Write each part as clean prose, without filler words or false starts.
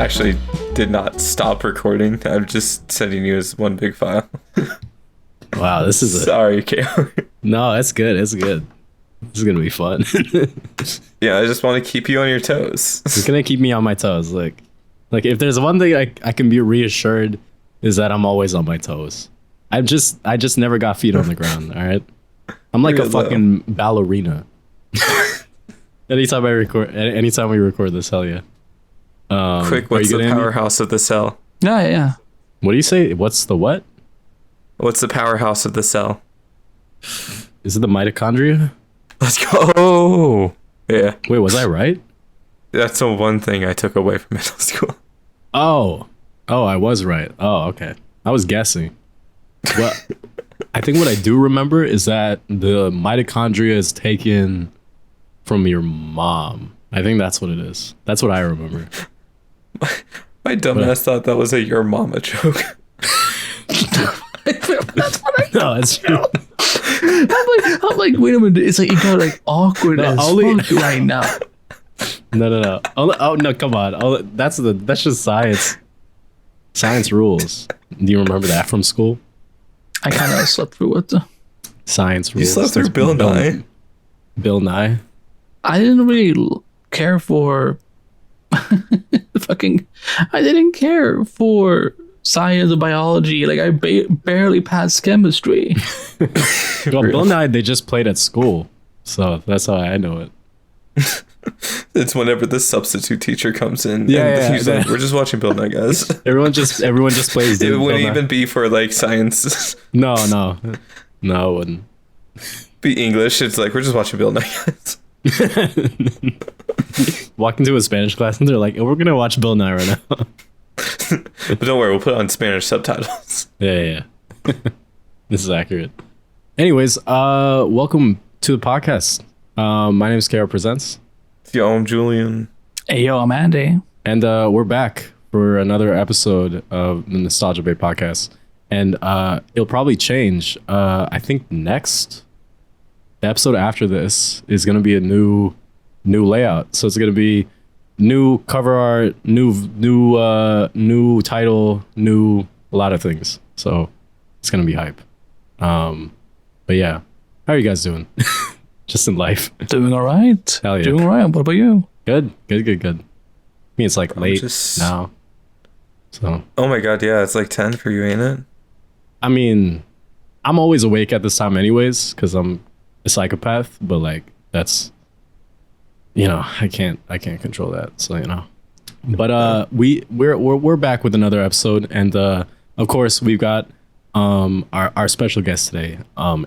actually did not stop recording. I'm just sending you as one big file. Wow, this is sorry, Kale. No, it's good. It's good. This is gonna be fun. Yeah, I just want to keep you on your toes. It's gonna keep me on my toes. Like if there's one thing I can be reassured is that I'm always on my toes. I just never got feet on the ground. All right, I'm like a fucking ballerina. Anytime we record this, hell yeah. Quick, what's the powerhouse of the cell? Yeah. What do you say? What's the what? What's the powerhouse of the cell? Is it the mitochondria? Let's go. Yeah. Wait, was I right? That's the one thing I took away from middle school. Oh, I was right. Oh, okay. I was guessing. Well, I think what I do remember is that the mitochondria is taken from your mom. I think that's what it is. That's what I remember. My dumbass thought that was a your mama joke. That's what I No, it's true. I'm like, wait a minute. It's like you got like awkward as fuck right now. No. Oh no, come on. That's just science. Science rules. Do you remember that from school? I kind of slept through it. Science rules. You slept through Bill Nye? Bill Nye? I didn't really care for I didn't care for science or biology. Like I barely passed chemistry. Well, Bill Nye, they just played at school, so that's how I know it. It's whenever the substitute teacher comes in. Yeah, he's like, we're just watching Bill Nye, guys. Everyone just plays. It wouldn't even be for like science. No, it wouldn't. Be English. It's like we're just watching Bill Nye, guys. Walk into a Spanish class and they're like, we're gonna watch Bill Nye right now. But don't worry, we'll put on Spanish subtitles. Yeah. This is accurate. Anyways, welcome to the podcast. My name is Kara Presents. Yo, I'm Julian. Hey, yo, I'm Andy. And we're back for another episode of the Nostalgia Debate podcast. And it'll probably change. I think the episode after this is going to be a new layout. So it's going to be new cover art, new title, a lot of things. So it's going to be hype. But yeah, how are you guys doing? Just in life. Doing all right. Hell yeah. Doing all right. What about you? Good. I mean, it's like late now. So. Oh my god, yeah, it's like 10 for you, ain't it? I mean, I'm always awake at this time anyways, because I'm a psychopath, but like that's, I can't control that. So, but we're back with another episode. And of course we've got our special guest today,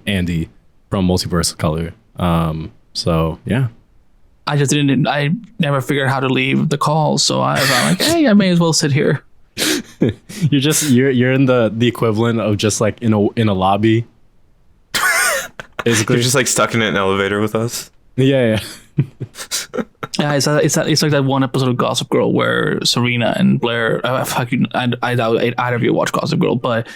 Andy from Multiverse of Color. So yeah, I never figured out how to leave the call, so I was like, hey, I may as well sit here. you're in the equivalent of just like in a lobby. Basically, you're just like stuck in an elevator with us. Yeah. Yeah, it's like that one episode of Gossip Girl where Serena and Blair. I doubt either of you watch Gossip Girl, but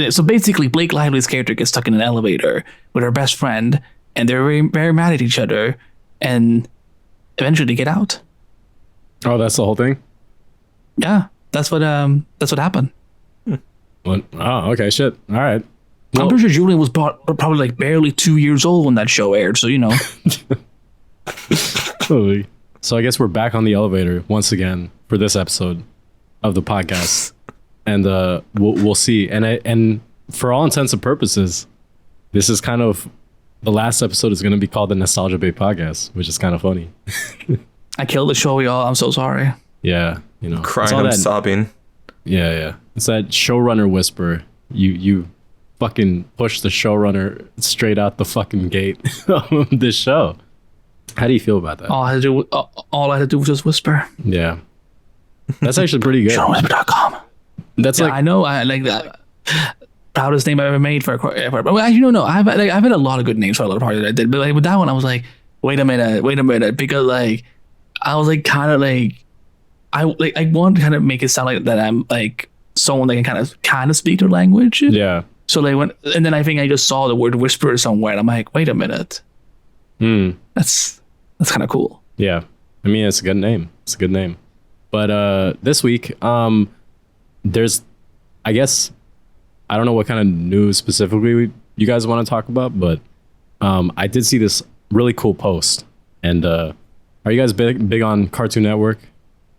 so basically Blake Lively's character gets stuck in an elevator with her best friend, and they're very, very mad at each other, and eventually they get out. Oh, that's the whole thing? Yeah, that's what happened. What? Oh, okay, shit. All right. Well, I'm pretty sure Julian was probably like barely 2 years old when that show aired, so So I guess we're back on the elevator once again for this episode of the podcast, and we'll see. And for all intents and purposes, this is kind of the last episode is going to be called the Nostalgia Debate podcast, which is kind of funny. I killed the show, y'all. I'm so sorry. Yeah, crying, I'm sobbing. Yeah. It's that showrunner whisper. You fucking push the showrunner straight out the fucking gate of this show. How do you feel about that? All I had to do was just whisper. Yeah, that's actually pretty good. Showrunner.com. That's like, I know. I like that. Proudest name I've ever made for but no. I've had a lot of good names for a lot of parties that I did, but like with that one, I was like, wait a minute, because like I was like kind of like I want to kind of make it sound like that I'm like someone that can kind of speak their language. Yeah. So like and then I think I just saw the word whisper somewhere, and I'm like, wait a minute. That's kind of cool. Yeah. I mean, it's a good name. But this week, there's, I guess, I don't know what kind of news specifically you guys want to talk about, but I did see this really cool post. And are you guys big on Cartoon Network?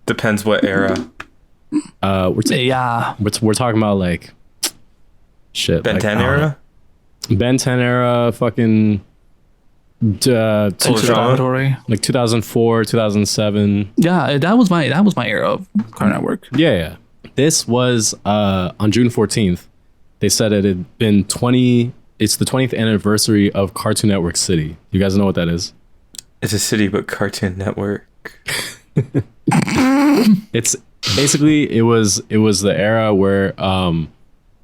Depends what era. We're talking about like shit. Ben 10 era? Ben 10 era, fucking like 2004, 2007. Yeah, that was my era of Cartoon Network. Yeah. This was on June 14th. They said it had been it's the 20th anniversary of Cartoon Network City. You guys know what that is? It's a city, but Cartoon Network. It's basically it was the era where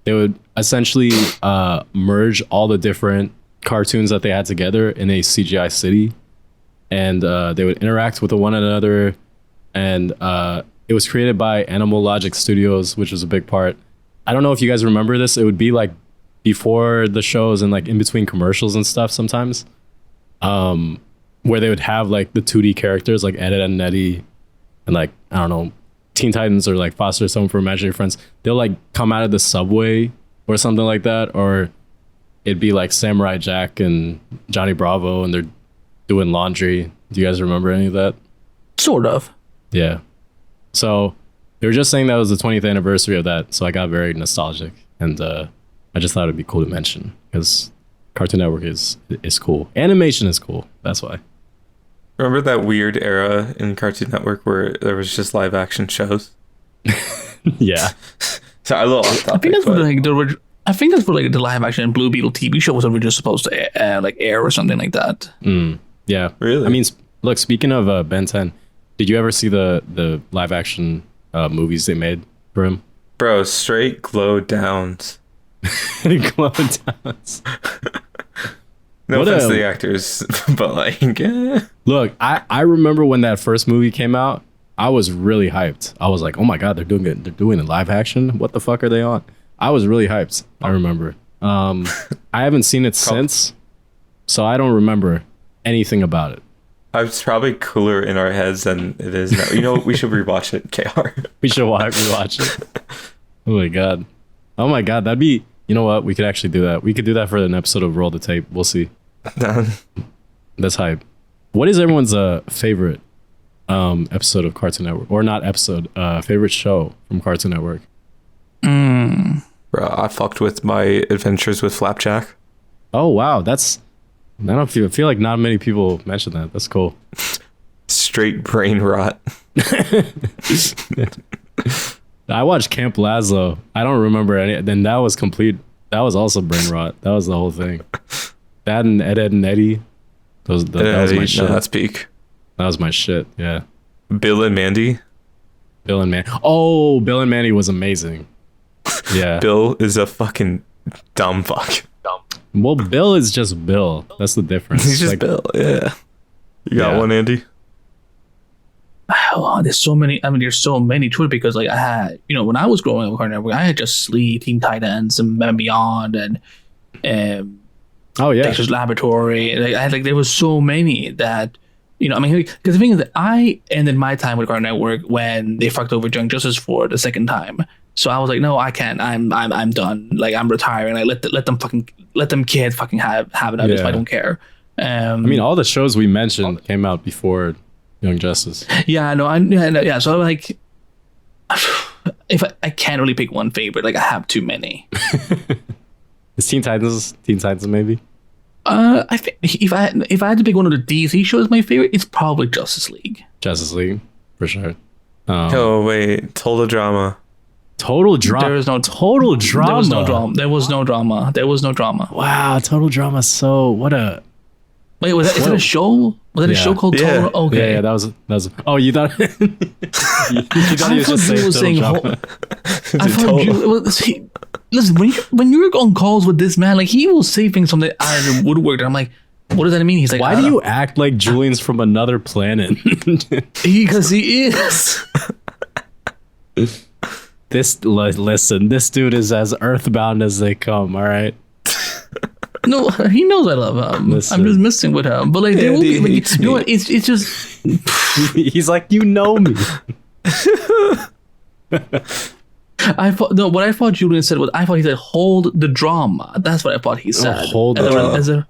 they would essentially merge all the different cartoons that they had together in a CGI city, and they would interact with one another, and it was created by Animal Logic Studios, which was a big part. I don't know if you guys remember this. It would be like before the shows and like in between commercials and stuff sometimes, where they would have like the 2D characters like Ed, Edd and Eddy, and like, I don't know, Teen Titans or like Foster's Home for Imaginary Friends. They'll like come out of the subway or something like that, or it'd be like Samurai Jack and Johnny Bravo and they're doing laundry. Do you guys remember any of that? Sort of. Yeah. So they were just saying that was the 20th anniversary of that, so I got very nostalgic, and I just thought it'd be cool to mention because Cartoon Network is cool. Animation is cool. That's why. Remember that weird era in Cartoon Network where there was just live action shows? Yeah. So a little off topic, I think that's what like the live action Blue Beetle TV show was originally supposed to like air or something like that. Yeah. Really? I mean, look, speaking of Ben 10, did you ever see the live action movies they made for him? Bro, straight glow downs. Glow downs. No offense to the actors, but like, Look, I remember when that first movie came out, I was really hyped. I was like, oh my God, they're doing it. They're doing a live action. What the fuck are they on? I was really hyped. I remember. I haven't seen it since, so I don't remember anything about it. It's probably cooler in our heads than it is now. You know, we should rewatch it, KR. We should rewatch it. Oh my God, that'd be, you know what? We could actually do that. We could do that for an episode of Roll the Tape. We'll see. That's hype. What is everyone's favorite episode of Cartoon Network? Or not episode, favorite show from Cartoon Network? Bro, I fucked with my Adventures with Flapjack. Oh, wow. I don't feel like not many people mention that. That's cool. Straight brain rot. I watched Camp Lazlo. I don't remember any. Then that was complete. That was also brain rot. That was the whole thing. That and Ed, Edd and Eddy. That was my shit. No, that's peak. That was my shit. Yeah. Bill and Mandy. Bill and Mandy. Oh, Bill and Mandy was amazing. Yeah. Bill is a fucking dumb fuck. Well, Bill is just Bill. That's the difference. He's just like, Bill. Yeah. You got one, Andy? Oh, there's so many. I mean, there's so many too, because like I had, when I was growing up with Cartoon Network, I had just Sleep, Teen Titans, and Beyond, and oh yeah, Dexter's Laboratory. Like I had there was so many that I mean, because the thing is that I ended my time with Cartoon Network when they fucked over Young Justice for the second time. So I was like, no, I can't. I'm done. Like I'm retiring. Like let them kids fucking have it. I don't care. I mean, all the shows we mentioned came out before Young Justice. Yeah, no. So like, if I can't really pick one favorite, like I have too many. Is Teen Titans maybe? I think if I had to pick one of the DC shows, my favorite, it's probably Justice League. Justice League, for sure. Oh wait, Total Drama. Total Drama. There was no Total Drama. There was no drama. There was no drama. Wow, Total Drama. So what a. Wait, is that a show? Was it a show called Total? Okay. Yeah, that was. Oh, you thought? you thought he was just saying Total Drama. I thought you. Listen, when you're on calls with this man, like he will say things from the out of the woodwork, and I'm like, what does that mean? He's like, why do you act like Julian's from another planet? Because he is. Listen, this dude is as earthbound as they come. All right. No, he knows I love him. Listen. I'm just messing with him. But like, there will be, like, you know what? It's just. He's like, you know me. I thought no. What I thought Julian said was I thought he said hold the drama. That's what I thought he said. hold the drama.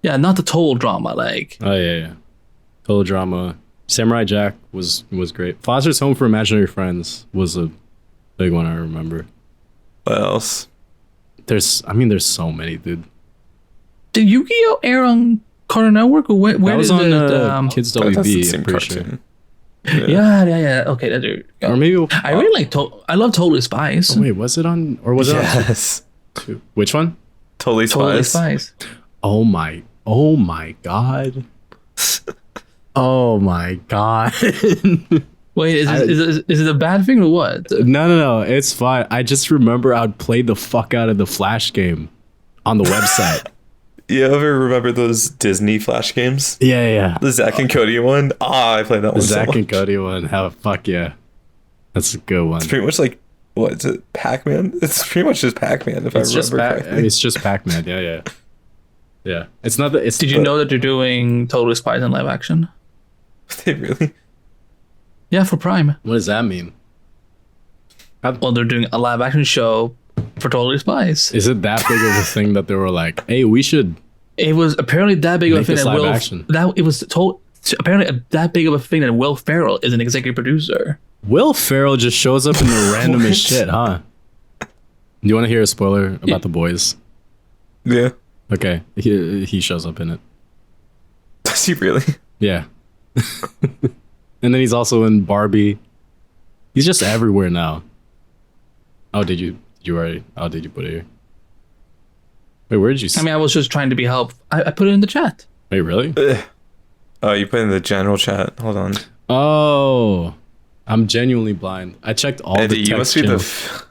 Yeah, not the total drama. Like Oh yeah. Total drama. Samurai Jack was great. Foster's Home for Imaginary Friends was a big one I remember. What else? There's so many, dude. did Yu-Gi-Oh air on Cartoon Network or where That was did on Kids That's the WB. same I'm pretty sure. cartoon. Yeah. Okay, that's it. Or maybe I really like. I love Totally Spies. wait, was it on or was it on Yes. two? Which one? Totally Totally Spies. Spies. Oh my god. Oh my god. Wait, is it a bad thing or what? No, it's fine. I just remember I'd play the fuck out of the Flash game on the website. You ever remember those Disney Flash games? Yeah. The Zack and Cody one? I played that The one so Zack much. and Cody one. How fuck yeah. That's a good one. It's pretty much like, what is it, Pac-Man? It's pretty much just Pac-Man if It's I just remember correctly. it's just Pac-Man. Yeah. It's not that. It's Did you know that they're doing Totally Spies in live action? They really? Yeah, for Prime. What does that mean? Well, they're doing a live action show for Totally Spies. Is it that big of a thing that they were like, hey, we should? It was apparently that big of a Make thing this that live Will. action. That it was apparently that big of a thing that Will Ferrell is an executive producer. Will Ferrell just shows up in the randomest shit, huh? Do you want to hear a spoiler about The Boys? Yeah. Okay, he shows up in it. Does he really? Yeah. And then he's also in Barbie. He's just everywhere now. Oh, did you already? Oh, did you put it here? Wait, where did you? I mean, I was just trying to be helpful. I put it in the chat. Wait, really? Oh, you put in the general chat. Hold on. Oh, I'm genuinely blind. I checked all Eddie, the you must text be channels.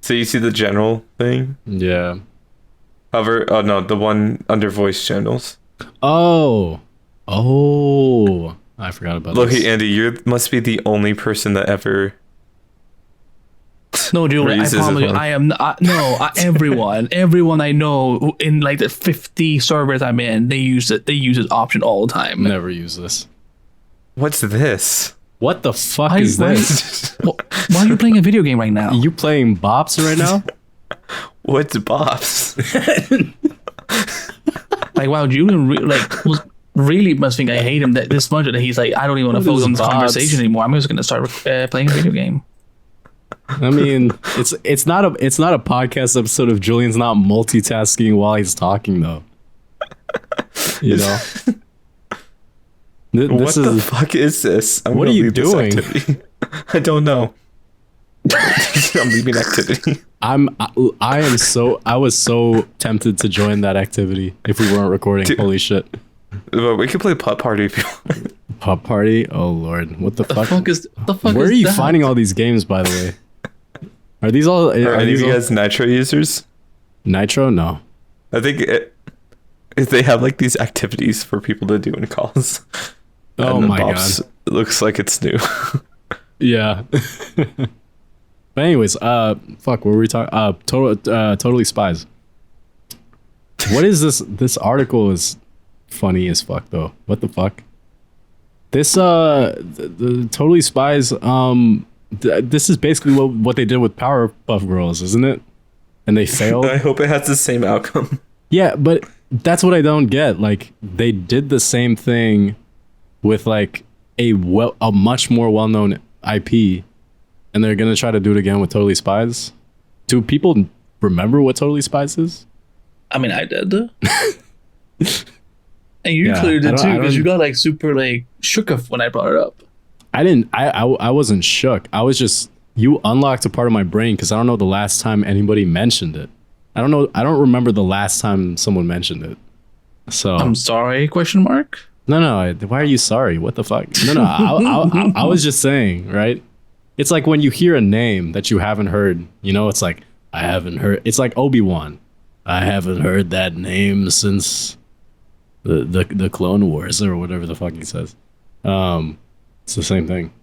so you see the general thing? Yeah. However, oh no, the one under voice channels. Oh. I forgot about Look, this. Andy, you must be the only person that ever. No, Julie, I Raises his promise you, one. I am not. No, everyone I know in like the 50 servers I'm in, they use it. They use this option all the time. Never use this. What's this? What the fuck Why- is why- this? Why are you playing a video game right now? You playing Bops right now? What's Bob's? Like, wow, Julian really must think I hate him this much that he's like, I don't even want to What focus is on this Bob's? conversation anymore. I'm just going to start playing a video game. I mean, it's not a podcast episode if Julian's not multitasking while he's talking though. You know. What the fuck is this? I'm What gonna are you leave this doing? activity. I don't know. I'm leaving activity. I was so tempted to join that activity if we weren't recording. Dude. Holy shit. Well, we could play putt party if you want. Pop party? Oh lord. What the fuck? The fuck Where is are you that? finding all these games, by the way? Are these all Are any of these you all guys Nitro users? Nitro? No. I think if they have like these activities for people to do in calls. Oh And then my Bob's god. looks like it's new. Yeah. But anyways, fuck, what were we talking? Totally Spies. What is this? This article is funny as fuck, though. What the fuck? This the Totally Spies. This is basically what they did with Powerpuff Girls, isn't it? And they failed. I hope it has the same outcome. Yeah, but that's what I don't get. Like they did the same thing with like a much more well-known IP, and they're gonna try to do it again with Totally Spies. Do people remember what Totally Spies is? I mean, I did. And you Yeah, clearly I did don't- too, I because you don't- got like super like shook when I brought it up. I didn't. I wasn't shook. I was just, you unlocked a part of my brain because I don't know the last time anybody mentioned it. I don't know. I don't remember the last time someone mentioned it. So I'm sorry? Question mark. no. Why are you sorry? What the fuck? No. I was just saying, right? It's like when you hear a name that you haven't heard. You know, it's like I haven't heard. It's like Obi-Wan. I haven't heard that name since the Clone Wars or whatever the fuck he says. It's the same thing.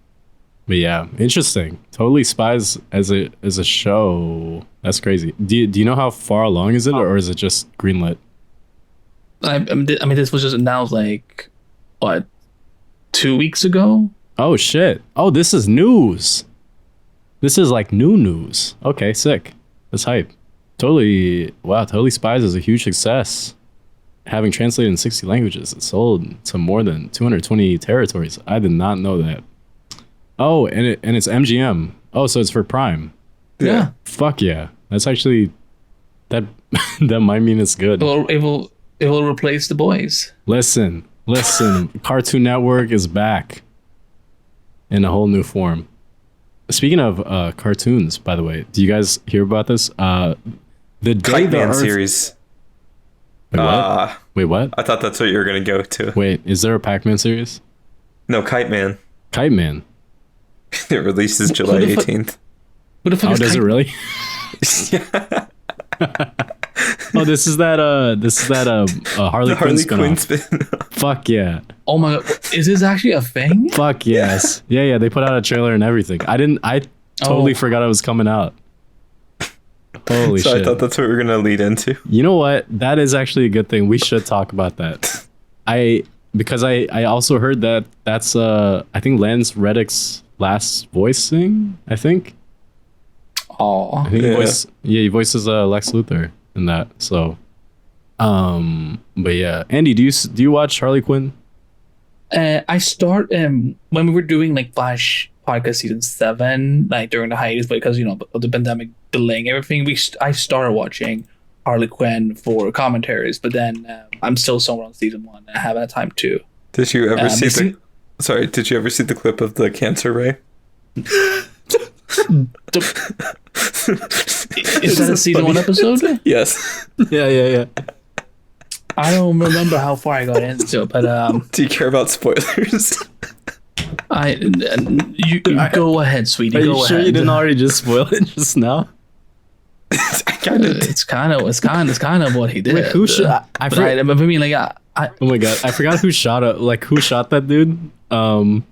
But yeah, interesting. Totally Spies as a show. That's crazy. Do you know how far along is it, or is it just greenlit? I mean, this was just announced like what 2 weeks ago. Oh shit. Oh, this is news. This is like new news. Okay, sick. That's hype. Totally Spies is a huge success. Having translated in 60 languages, it sold to more than 220 territories. I did not know that. Oh, and it's MGM. Oh, so it's for Prime. Yeah. Fuck yeah. That's actually that that might mean it's good. It will replace The Boys. Listen. Cartoon Network is back in a whole new form. Speaking of cartoons, by the way, do you guys hear about this? The day Kite the Man Earth... series. Wait, what? Wait, what? I thought that's what you were gonna go to. Wait, is there a Pac-Man series? No, Kite Man. Kite Man. It releases July 18th. What the fuck Oh, is does it really? Yeah. Oh, this is that Harley Quinn spin-off. Fuck yeah. Oh my god, is this actually a thing? Fuck yes. Yeah, they put out a trailer and everything. I totally forgot it was coming out. Holy So shit. I thought that's what we were gonna lead into. You know what? That is actually a good thing. We should talk about that. Because I also heard that that's I think Lance Reddick's last voicing, I think. Oh, I think he voices Lex Luthor in that. So but yeah. Andy, do you watch Harley Quinn? I start when we were doing like Flash podcast season 7, like during the hiatus, because of the pandemic delaying everything. I started watching Harley Quinn for commentaries, but then I'm still somewhere on season 1. And I haven't had time to. Did you ever see Did you ever see the clip of the cancer ray? Is that a season 1 episode? Yes. Yeah. I don't remember how far I got into it, but Do you care about spoilers? you go ahead, sweetie. Are you go sure ahead. you didn't already just spoil it just now? I kind of It's kind of what he did. Wait, who shot? I mean, like, Oh my god, I forgot who shot it. Like, who shot that dude? Who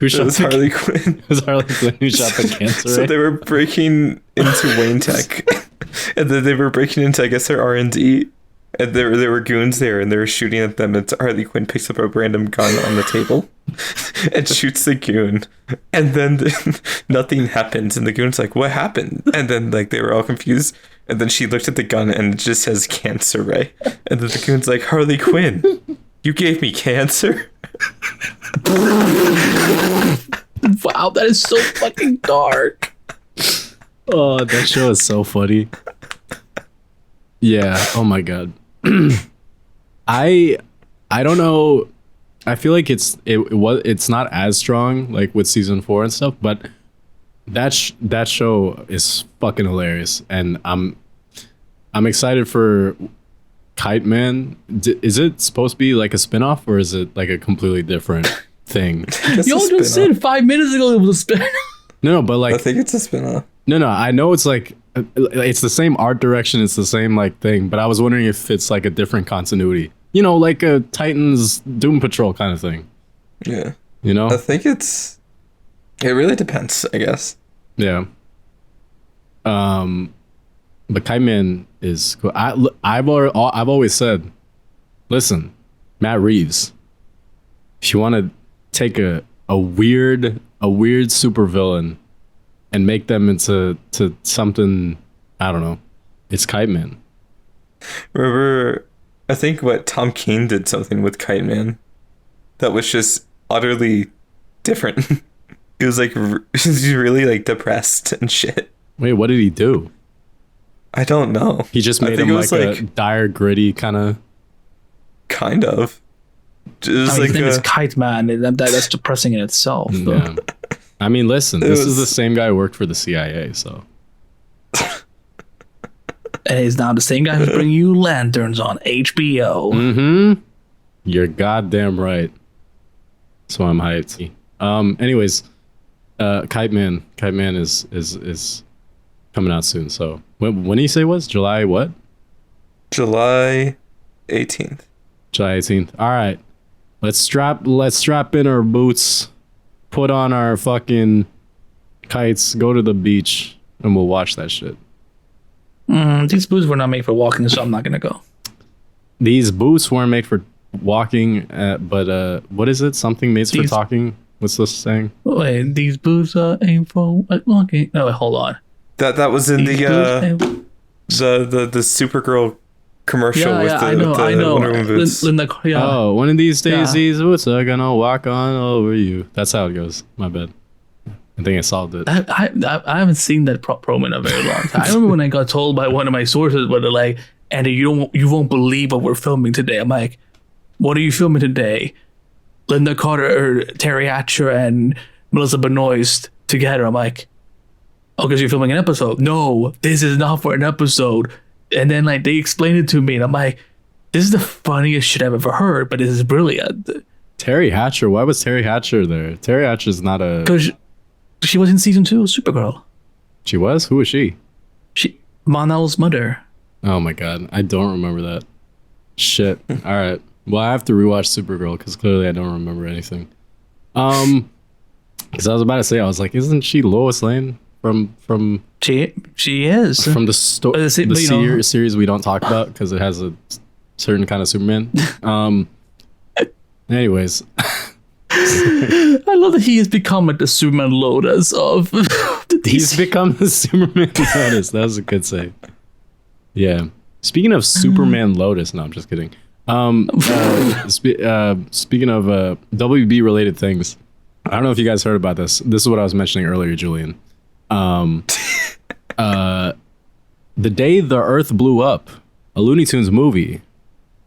shot It was Harley Quinn. It was Harley Quinn who shot the cancer. So they were breaking into Wayne Tech, and then they were breaking into, I guess, their R&D, and there were goons there, and they were shooting at them. And Harley Quinn picks up a random gun on the table and shoots the goon, and then nothing happens, and the goon's like, "What happened?" And then like they were all confused, and then she looked at the gun, and it just says "cancer ray," and then the goon's like, "Harley Quinn, you gave me cancer." wow, that is so fucking dark. Oh, that show is so funny. Yeah. Oh my god. I don't know. I feel like it's not as strong like with season 4 and stuff, but that show is fucking hilarious, and I'm excited for Kite Man. Is it supposed to be like a spin-off, or is it like a completely different thing? Y'all just said 5 minutes ago it was a spin. No, but like I think it's a spin-off. No, I know it's like it's the same art direction, it's the same like thing, but I was wondering if it's like a different continuity. Like a Titans Doom Patrol kind of thing. Yeah. I think it really depends, I guess. Yeah. But Kite Man is cool. I've always said, listen, Matt Reeves, if you want to take a weird supervillain and make them into something, I don't know, it's Kite Man. Remember, I think Tom Kane did something with Kite Man that was just utterly different. He was like, he's really like depressed and shit. Wait, what did he do? I don't know. He just made him like a dire, gritty kind of. Kind of. Just his name is Kite Man. That's depressing in itself. Yeah. I mean, listen, this is the same guy who worked for the CIA, so. And he's now the same guy who's bringing you Lanterns on HBO. Mm-hmm. You're goddamn right. So I'm hyped. Anyways, Kite Man is coming out soon. So when did you say it was? July what? July 18th. July 18th. All right. Let's strap in our boots, put on our fucking kites, go to the beach, and we'll watch that shit. These boots were not made for walking, so I'm not gonna go. These boots weren't made for walking, but what is it? Something made for talking? What's this saying? Wait, these boots are ain't for walking. No, wait, hold on. That was in These the Supergirl commercial with the I know. Wonder Woman boots. Oh, one of these days, Yeah. these boots are gonna walk on over you. That's how it goes. My bad. I think I solved it. I haven't seen that promo in a very long time. I remember when I got told by one of my sources, where they're like, "Andy, you won't believe what we're filming today." I'm like, "What are you filming today?" Linda Carter, Terry Hatcher, and Melissa Benoist together. I'm like, "Oh, because you're filming an episode." No, this is not for an episode. And then like they explained it to me, and I'm like, "This is the funniest shit I've ever heard, but this is brilliant." Terry Hatcher. Why was Terry Hatcher there? Terry Hatcher's not a. Because she was in season 2 of Supergirl. She was? Who was she? Mon-El's mother. Oh my god, I don't remember that. Shit. All right. Well, I have to rewatch Supergirl because clearly I don't remember anything. Because I was about to say, I was like, isn't she Lois Lane from She is from the series we don't talk about because it has a certain kind of Superman. Anyways. I love that he has become like the Superman Lotus of the DC. He's become the Superman Lotus. That was a good save. Yeah. Speaking of Superman Lotus, no, I'm just kidding. Speaking of WB related things, I don't know if you guys heard about this. This is what I was mentioning earlier, Julian. The day the Earth blew up, a Looney Tunes movie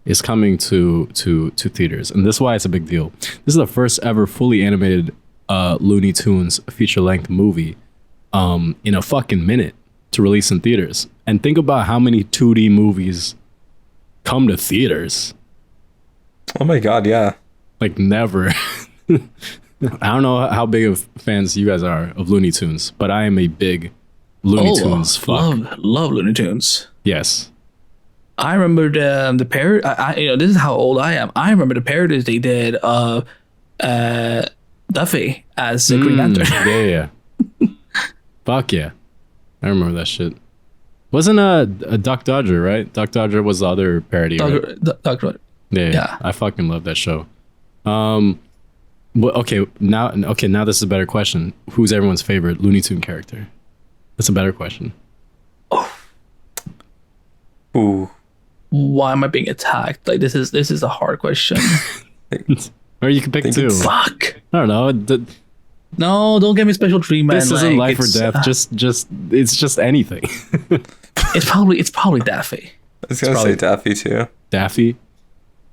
is coming to theaters, and this is why it's a big deal. This is the first ever fully animated Looney Tunes feature-length movie in a fucking minute to release in theaters. And think about how many 2D movies come to theaters. Oh my god, yeah. Like never. I don't know how big of fans you guys are of Looney Tunes, but I am a big Looney Tunes fuck. Love Looney Tunes. Yes. I remember the parody. This is how old I am. I remember the parodies they did of Duffy as Green Lantern. Yeah. Fuck yeah. I remember that shit. Wasn't a Duck Dodger, right? Duck Dodger was the other parody, right? Dr. Yeah. I fucking love that show. Well, now this is a better question. Who's everyone's favorite Looney Tune character? That's a better question. Ooh. Why am I being attacked? Like this is a hard question. Or you can pick two. Fuck. I don't know. No, don't give me special treatment. This isn't life or death. Just it's just anything. It's probably Daffy. I was gonna say Daffy too. Daffy?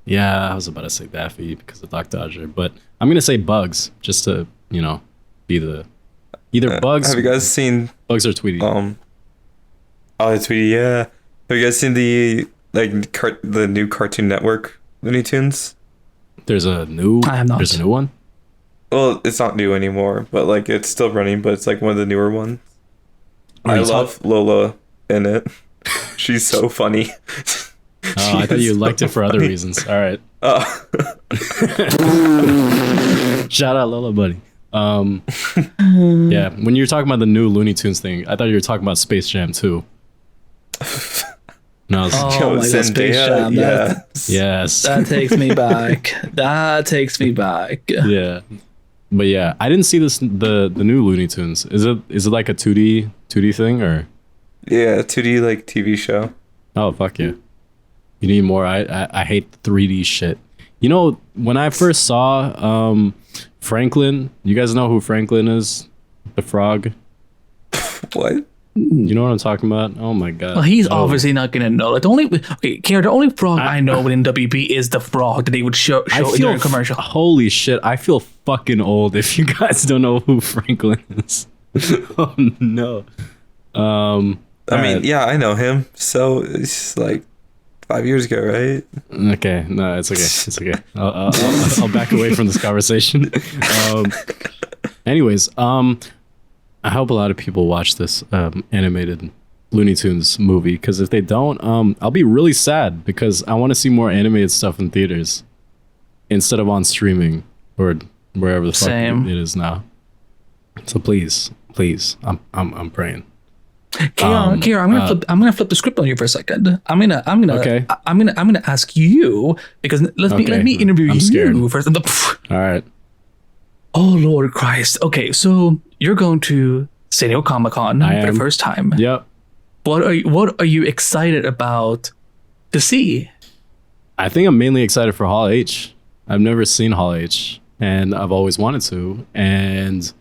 Yeah, I was about to say Daffy because of Doc Dodger, but I'm gonna say Bugs just to be the either Bugs. Have you guys seen Bugs or Tweety? Tweety, yeah. Have you guys seen the new Cartoon Network Looney Tunes? There's a new. I have not. There's a new one. Well, it's not new anymore, but like it's still running. But it's like one of the newer ones. I love Lola in it. She's so funny. Oh, I thought you liked it for other reasons. All right. Shout out Lola, buddy. Yeah, when you were talking about the new Looney Tunes thing, I thought you were talking about Space Jam too. No, my God, Space Jam. Yeah. Yes. That takes me back. That takes me back. Yeah. But yeah, I didn't see the new Looney Tunes. Is it like a 2D thing or? Yeah, 2D like TV show. Oh fuck yeah. You need more. I hate 3D shit. You know, when I first saw Franklin, you guys know who Franklin is? The frog? What? You know what I'm talking about? Oh my god. Well, he's obviously not gonna know. Like the only frog I know within WB is the frog that they would show during a commercial. Holy shit! I feel fucking old if you guys don't know who Franklin is. Oh no. I mean, yeah, I know him. So it's like 5 years ago, right? Okay, no, it's okay. It's okay. I'll back away from this conversation. Anyways, I hope a lot of people watch this animated Looney Tunes movie because if they don't, I'll be really sad because I want to see more animated stuff in theaters instead of on streaming or wherever the fuck it is now. So please, I'm praying. Kira, I'm gonna flip the script on you for a second. I'm gonna ask you because let me interview you scared. first. All right. Oh Lord Christ. Okay, so you're going to San Diego Comic-Con for the first time. Yep. What are you excited about to see? I think I'm mainly excited for Hall H. I've never seen Hall H, and I've always wanted to. And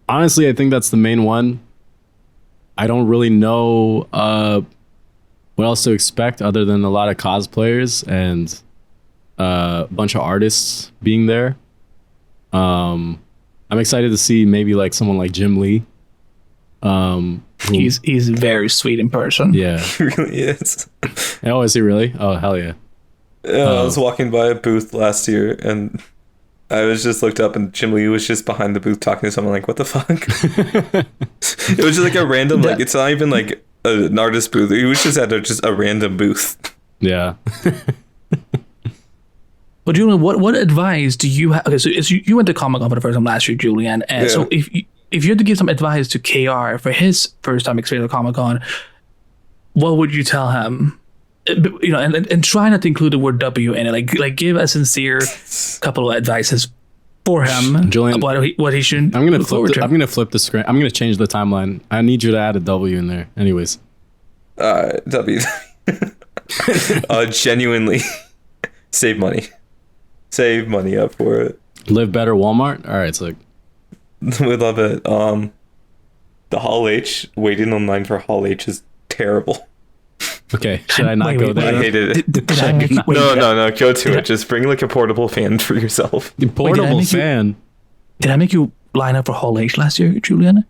honestly, I think that's the main one. I don't really know what else to expect other than a lot of cosplayers and a bunch of artists being there. I'm excited to see maybe like someone like Jim Lee. He's very sweet in person. Yeah. He really is. Oh, is he really? Oh, hell yeah. I was walking by a booth last year and I was just looked up and Jim Lee was just behind the booth talking to someone like, what the fuck? It was just like a random, like, it's not even like an artist booth. He was just at just a random booth. Yeah. But Julian, what advice do you have? Okay, so you went to Comic-Con for the first time last year, Julian. And so if you had to give some advice to KR for his first time experience at Comic-Con, what would you tell him? You know, and try not to include the word W in it. Like give a sincere couple of advices for him, Julian, what he should. I'm gonna flip the screen. I'm gonna change the timeline. I need you to add a W in there. Anyways, W. Genuinely save money. Save money up for it. Live better, Walmart. All right, so we love it. The Hall H, waiting online for Hall H is terrible. Okay, should I not go there? I hated it. No, go to it. Just bring like a portable fan for yourself. The portable fan. Did I make you line up for Hall H last year, Julian?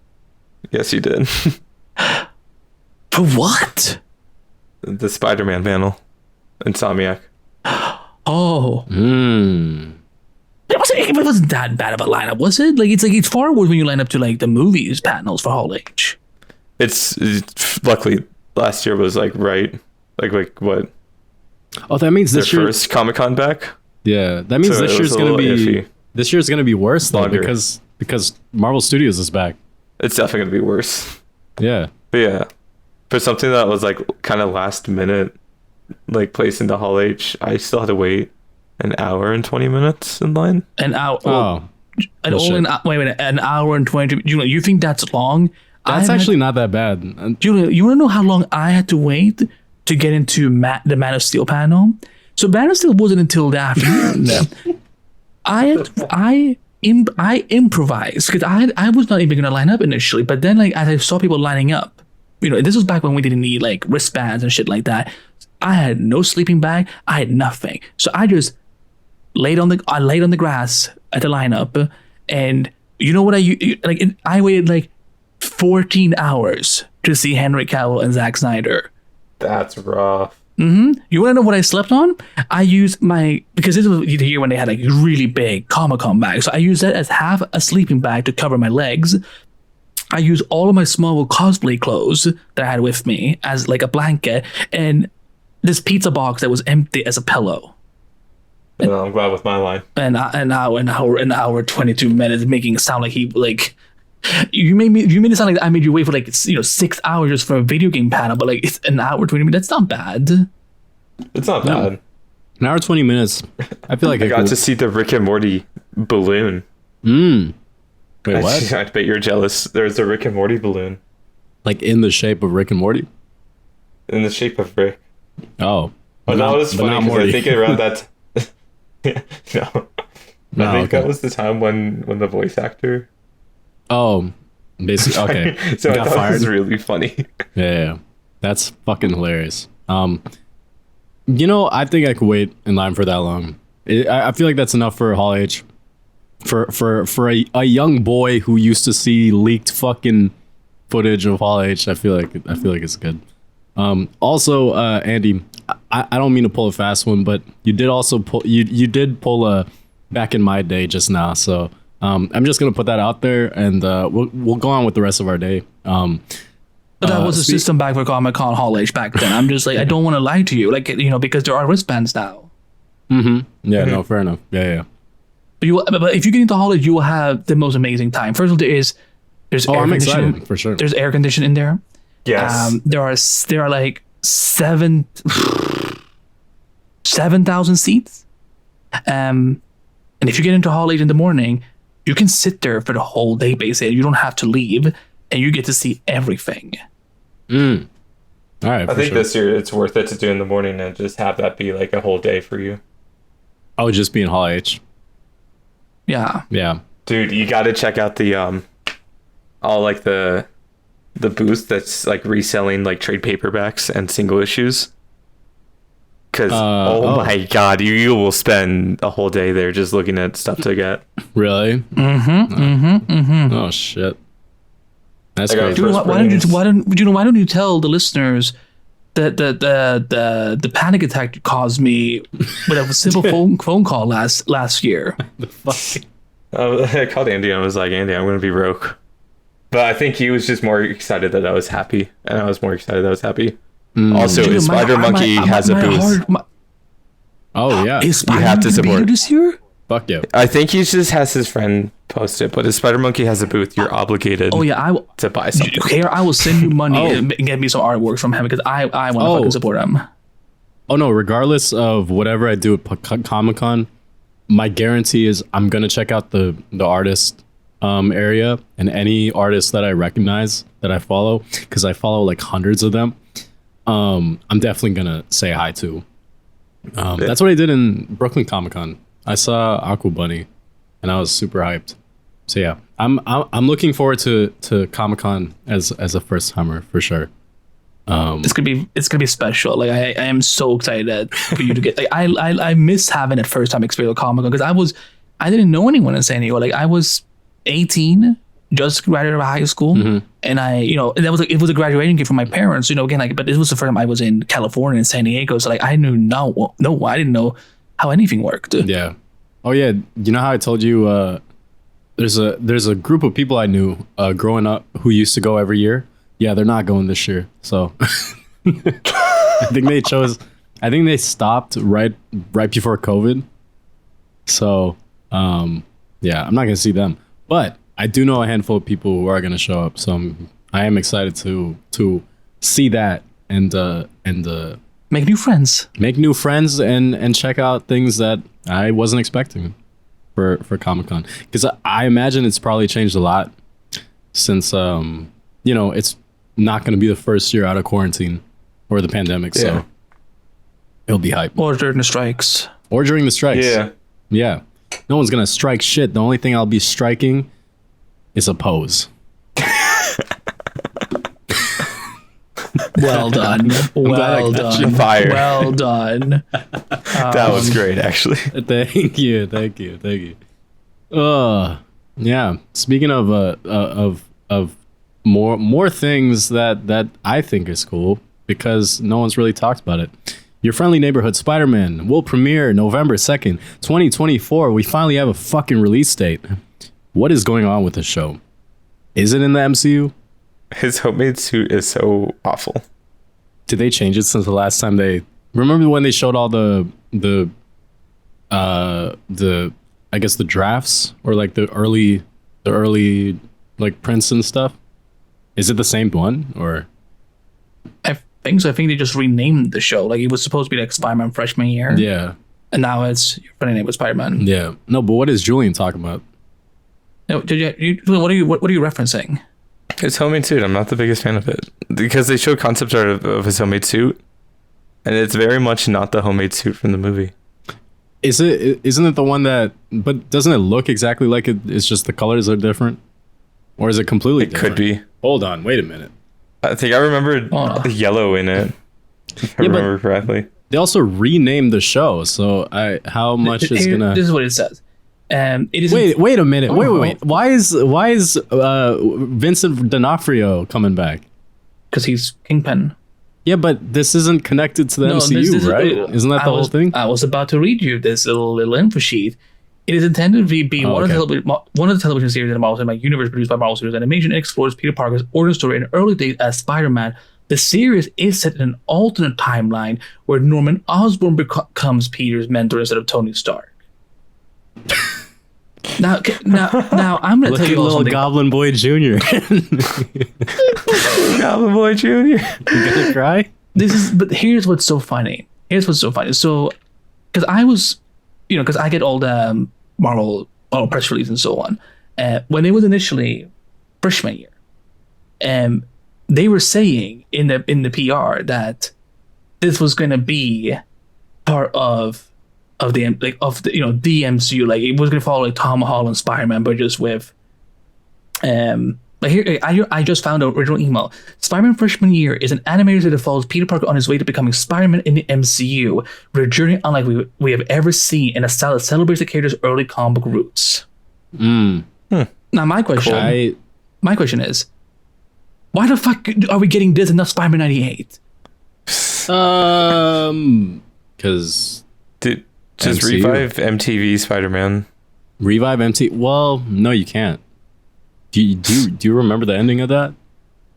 Yes, you did. For what? The Spider-Man panel. Insomniac. Oh. Hmm. It wasn't that bad of a lineup, was it? It's far worse when you line up to like the movies panels for Hall H. It's luckily last year was like what? Oh, that means this year first Comic-Con back. Yeah, that means this year's gonna be iffy. This year's gonna be worse though because Marvel Studios is back. It's definitely gonna be worse. Yeah, but yeah, for something that was like kind of last minute, like placed into Hall H, I still had to wait an hour and 20 minutes in line. An hour. Wait, an hour and 20. Julian, you think that's long? That's actually not that bad. Julian, you want to know how long I had to wait to get into the Man of Steel panel? So Man of Steel wasn't until the afternoon. I improvised because I was not even gonna line up initially, but then like as I saw people lining up, you know, this was back when we didn't need like wristbands and shit like that. I had no sleeping bag. I had nothing, so I just laid on the grass at the lineup, and you know what I waited like 14 hours to see Henry Cavill and Zack Snyder. That's rough. You want to know what I slept on? I used because this was the year when they had like really big Comic-Con bags. So I used that as half a sleeping bag to cover my legs. I used all of my small cosplay clothes that I had with me as like a blanket, and this pizza box that was empty as a pillow. I'm glad with my line. An hour 22 minutes, making it sound like you made it sound like I made you wait for like 6 hours just for a video game panel, but like it's an hour 20 minutes. That's not bad. It's not bad. An hour 20 minutes. I feel like I got to see the Rick and Morty balloon. Wait, what? I bet you're jealous. There's a Rick and Morty balloon. Like in the shape of Rick and Morty? In the shape of Rick. Oh. But that was funny because I think around that. No. I think that was the time when the voice actor. Oh, basically, okay. So I thought it was really funny. Yeah, that's fucking hilarious. You know, I think I could wait in line for that long. I feel like that's enough for Hall H. For a young boy who used to see leaked fucking footage of Hall H, I feel like it's good. Also, Andy, I don't mean to pull a fast one, but you did also you did pull a back in my day just now, so I'm just gonna put that out there, and we'll go on with the rest of our day. But that was a system back for Comic-Con Hall H back then. I'm just like, I don't want to lie to you, like, you know, because there are wristbands now. Yeah, no, fair enough. Yeah. But if you get into Hall H, you will have the most amazing time. First of all, there's air I'm conditioning excited for sure. There's air conditioning in there. Yes. There are like 7,000 seats. And And if you get into Hall H in the morning, you can sit there for the whole day, basically. You don't have to leave, and you get to see everything. All right. I think this year it's worth it to do in the morning and just have that be like a whole day for you. Oh, just be in Hall H. Yeah. Yeah. Dude, you got to check out the all like the booth that's like reselling like trade paperbacks and single issues. Because my god, you will spend a whole day there just looking at stuff to get. Really? Oh shit. That's crazy. Dude, why don't you tell the listeners that the panic attack you caused me with a simple phone call last year? The fuck? I called Andy and I was like, Andy, I'm going to be broke. But I think he was just more excited that I was happy, and I was more excited that I was happy. Also, Dude, Spider Monkey has a booth. Oh yeah, Is You have to support this year? fuck yeah. I think he just has his friend post it, but if Spider Monkey has a booth, you're obligated to buy something. Here, I will send you money and get me some artwork from him because I want to fucking support him. Oh no, regardless of whatever I do at Comic-Con, my guarantee is I'm gonna check out the artist area and any artist that I recognize that I follow, because I follow like hundreds of them. I'm definitely gonna say hi to. That's what I did in Brooklyn Comic-Con. I saw Aqua Bunny, and I was super hyped. So yeah, I'm looking forward to Comic-Con as a first timer for sure. It's gonna be special. Like I am so excited for you to get. Like I miss having that first time experience with Comic-Con because I didn't know anyone in San Diego. Like I was 18, just graduated out of high school, and it was a graduating gift from my parents. Again, but it was the first time I was in California and San Diego, so I knew I didn't know how anything worked. Yeah. Oh yeah. You know how I told you there's a group of people I knew growing up who used to go every year. Yeah, they're not going this year. So I think they stopped right before COVID. So yeah, I'm not gonna see them. But I do know a handful of people who are gonna show up. So I am excited to see that and make new friends. Make new friends and check out things that I wasn't expecting for Comic-Con. Because I imagine it's probably changed a lot since it's not going to be the first year out of quarantine or the pandemic. Yeah. So it'll be hype. Or during the strikes. Yeah. No one's going to strike shit. The only thing I'll be striking is a pose. Well done. Well done. Fire. Well done. That was great, actually. Thank you. Yeah. Speaking of more things that I think is cool because no one's really talked about it. Your Friendly Neighborhood Spider-Man will premiere November 2nd, 2024. We finally have a fucking release date. What is going on with this show? Is it in the MCU? His homemade suit is so awful. Did they change it since the last time they... Remember when they showed all the I guess the drafts or like the early like prints and stuff? Is it the same one or? I think so. I think they just renamed the show. Like it was supposed to be like Spider-Man freshman year. Yeah. And now it's Your Friendly Neighborhood Spider-Man. Yeah. No, but what is Julian talking about? No, what are you referencing? His homemade suit. I'm not the biggest fan of it because they show concept art of his homemade suit, and it's very much not the homemade suit from the movie. Isn't it the one that? But doesn't it look exactly like it? It's just the colors are different, or is it completely? Could be. Hold on, wait a minute. I think I rememred the yellow in it. If I remember correctly. They also renamed the show, so how much is gonna? This is what it says. It is. Wait a minute. Wait. Why is Vincent D'Onofrio coming back? Because he's Kingpin. Yeah, but this isn't connected to the MCU, right? Isn't that the whole thing? I was about to read you this little info sheet. It is intended to be one of the television series in the Marvel Cinematic Universe produced by Marvel Studios Animation and explores Peter Parker's origin story in early days as Spider-Man. The series is set in an alternate timeline where Norman Osborn becomes Peter's mentor instead of Tony Stark. Now, I'm going to tell you all something. Goblin Boy Jr. Goblin Boy Jr. You gonna cry? But here's what's so funny. So, because I was, because I get all the Marvel press release and so on. When it was initially freshman year, they were saying in the PR that this was going to be part of the the MCU. Like it was going to follow like Tom Holland Spider-Man, but just with like here I just found the original email. Spider-Man freshman year is an animated that follows Peter Parker on his way to becoming Spider-Man in the MCU, with a journey unlike we have ever seen in a style that celebrates the character's early comic book roots. Now my question is, why the fuck are we getting this and not Spider-Man 98? Because just MCU. revive MTV Spider-Man. Revive MT. Well, no, you can't. Do you remember the ending of that?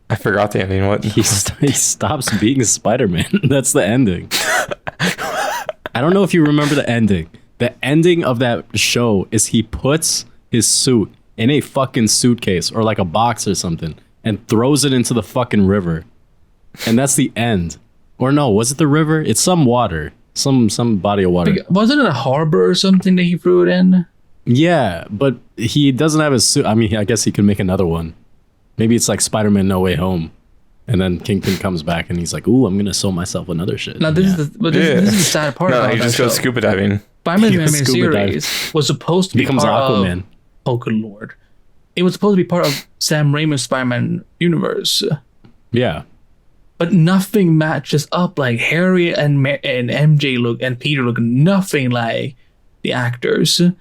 I forgot the ending. What? He stops being Spider-Man. That's the ending. I don't know if you remember the ending. The ending of that show is he puts his suit in a fucking suitcase or like a box or something and throws it into the fucking river. And that's the end. Or no, was it the river? It's some water. Some body of water. Wasn't it a harbor or something that he threw it in? Yeah, but he doesn't have a suit. I mean, I guess he could make another one. Maybe it's like Spider-Man No Way Home. And then Kingpin comes back and he's like, ooh, I'm going to sew myself another shit. Now, this is the sad part No, about he that just show. goes scuba diving. Spider-Man He the goes animated scuba series was supposed to be Becomes part Aquaman. of... Oh, good lord. It was supposed to be part of Sam Raimi's Spider-Man universe. Yeah. But nothing matches up. Like Harry and MJ look and Peter look nothing like the actors. The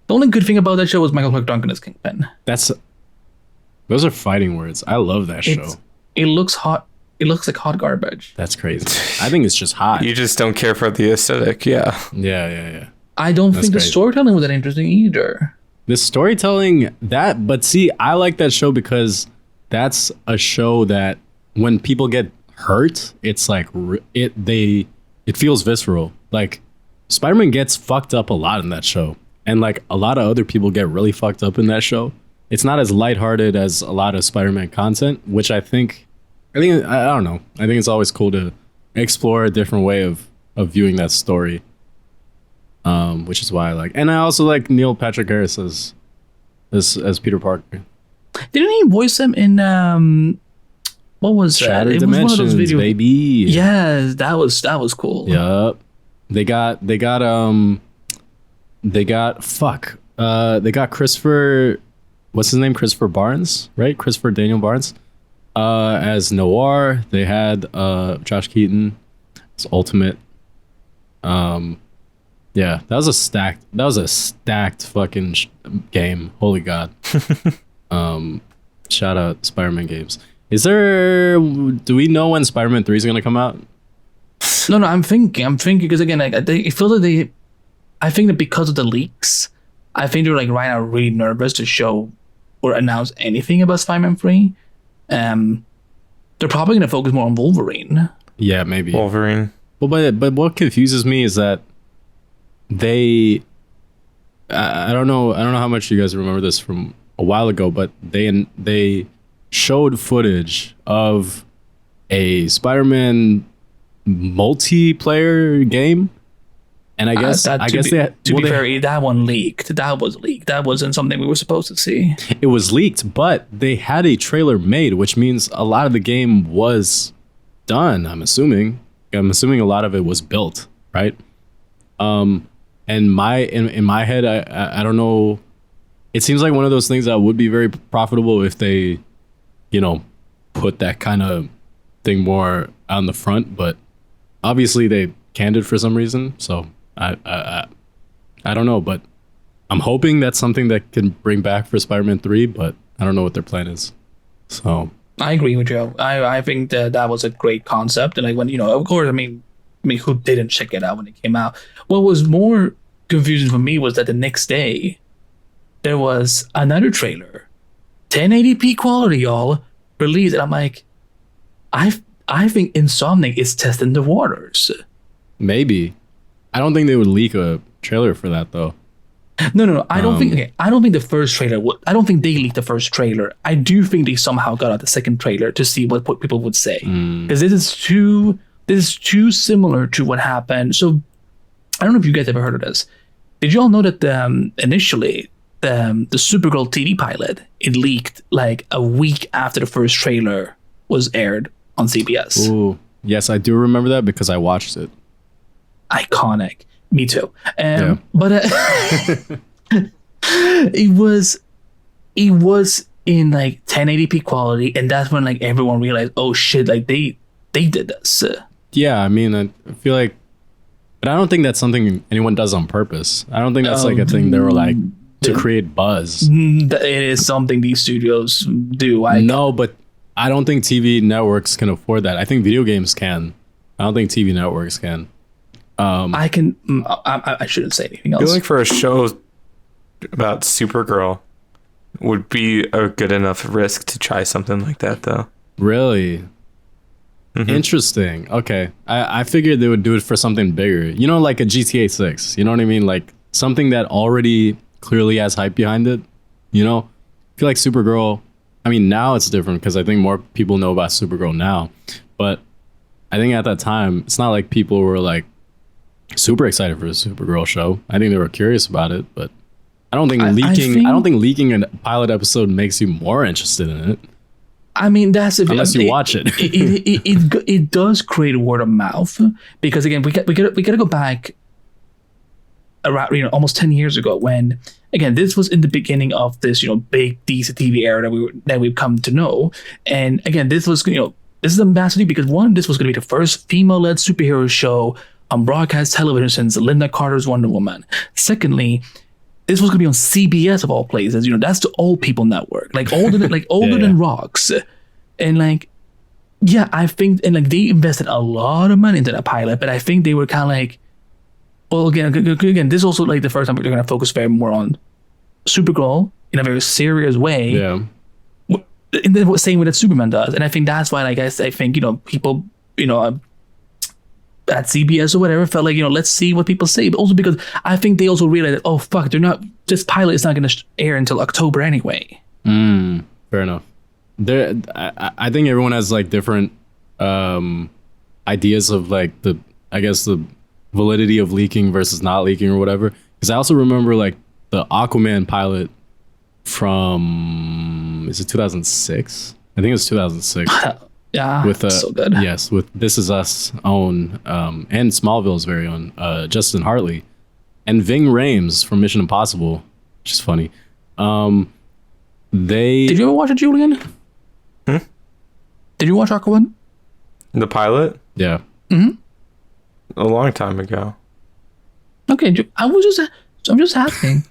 only good thing about that show was Michael Clark Duncan as Kingpin. Those are fighting words. I love that show. It looks hot. It looks like hot garbage. That's crazy. I think it's just hot. You just don't care for the aesthetic. Yeah. Yeah. I don't That's think the crazy. storytelling was that interesting either. The storytelling, but see, I like that show because that's a show that when people get hurt, it's like it feels visceral. Like Spider-Man gets fucked up a lot in that show, and like a lot of other people get really fucked up in that show. It's not as lighthearted as a lot of Spider-Man content, which I don't know. I think it's always cool to explore a different way of viewing that story. Which is why I like, and I also like Neil Patrick Harris as Peter Parker. Didn't he voice him in what was Shattered that? It Dimensions, was one of those videos. baby. Yes, that was cool. Yup. They got Christopher, what's his name? Christopher Barnes, right? Christopher Daniel Barnes. As Noir. They had Josh Keaton as Ultimate. Yeah, that was a stacked fucking game. Holy God. Shout out Spider-Man games. Do we know when Spider-Man 3 is going to come out? No, I'm thinking because again, I feel that I think that because of the leaks, I think they're like right now really nervous to show or announce anything about Spider-Man 3. They're probably going to focus more on Wolverine. Yeah, maybe. Wolverine. Well, but what confuses me is that I don't know how much you guys remember this from a while ago, but they showed footage of a Spider-Man multiplayer game, and I guess fair, that one leaked. That was leaked. That wasn't something we were supposed to see. it was leaked, but they had a trailer made, which means a lot of the game was done. I'm assuming a lot of it was built, right? And in my head, I don't know. It seems like one of those things that would be very profitable if they, put that kind of thing more on the front. But obviously they canned it for some reason. So I don't know. But I'm hoping that's something that can bring back for Spider-Man 3. But I don't know what their plan is. So I agree with you. I think that was a great concept. And like when of course, I mean, who didn't check it out when it came out? What was more confusing for me was that the next day there was another trailer, 1080p quality, y'all, released, and I'm like, I think Insomniac is testing the waters. maybe. I don't think they would leak a trailer for that though. No. I don't think. Okay, I don't think the first trailer. I don't think they leaked the first trailer. I do think they somehow got out the second trailer to see what people would say, because this is too similar to what happened. So I don't know if you guys ever heard of this. Did you all know that initially the Supergirl TV pilot, it leaked like a week after the first trailer was aired on CBS? Ooh, yes, I do remember that because I watched it. Iconic. Me too. But it was in like 1080p quality, and that's when like everyone realized, oh shit, like they did this. Yeah, I mean, I feel like, but I don't think that's something anyone does on purpose. I don't think that's like a thing they were like to create buzz. It is something these studios do. No, but I don't think TV networks can afford that. I think video games can. I don't think TV networks can. I shouldn't say anything else. I feel like for a show about Supergirl would be a good enough risk to try something like that, though. Really? Mm-hmm. Interesting. Okay. I figured they would do it for something bigger. You know, like a GTA 6. You know what I mean? Like something that already clearly has hype behind it. You know? I feel like Supergirl, I mean, now it's different because I think more people know about Supergirl now. But I think at that time, it's not like people were like super excited for the Supergirl show. I think they were curious about it, but I don't think leaking a pilot episode makes you more interested in it. I mean, that's unless you watch it. It does create word of mouth because again, we got to go back around almost 10 years ago when again this was in the beginning of this big DC TV era that we've come to know, and again this was this is a massive because one, this was going to be the first female-led superhero show on broadcast television since Linda Carter's Wonder Woman. Secondly, this was going to be on CBS of all places. That's the old people network, like older than rocks. And like, yeah, I think, and like they invested a lot of money into that pilot, but I think they were kind of like, well, again, this is also like the first time they're going to focus very more on Supergirl in a very serious way. Yeah. In the same way that Superman does. And I think that's why, like I think, people, at CBS or whatever felt like, let's see what people say. But also because I think they also realized that, oh, fuck, this pilot is not going to air until October anyway. Fair enough. I think everyone has like different ideas of like the validity of leaking versus not leaking or whatever. Because I also remember like the Aquaman pilot from, is it 2006? I think it was 2006. Yeah, with so good. Yes, with This Is Us own and Smallville's very own Justin Hartley and Ving Rhames from Mission Impossible, which is funny. Did you ever watch it, Julian? Did you watch Aquaman? The pilot? Yeah. Mm-hmm. A long time ago. Okay, I'm just asking.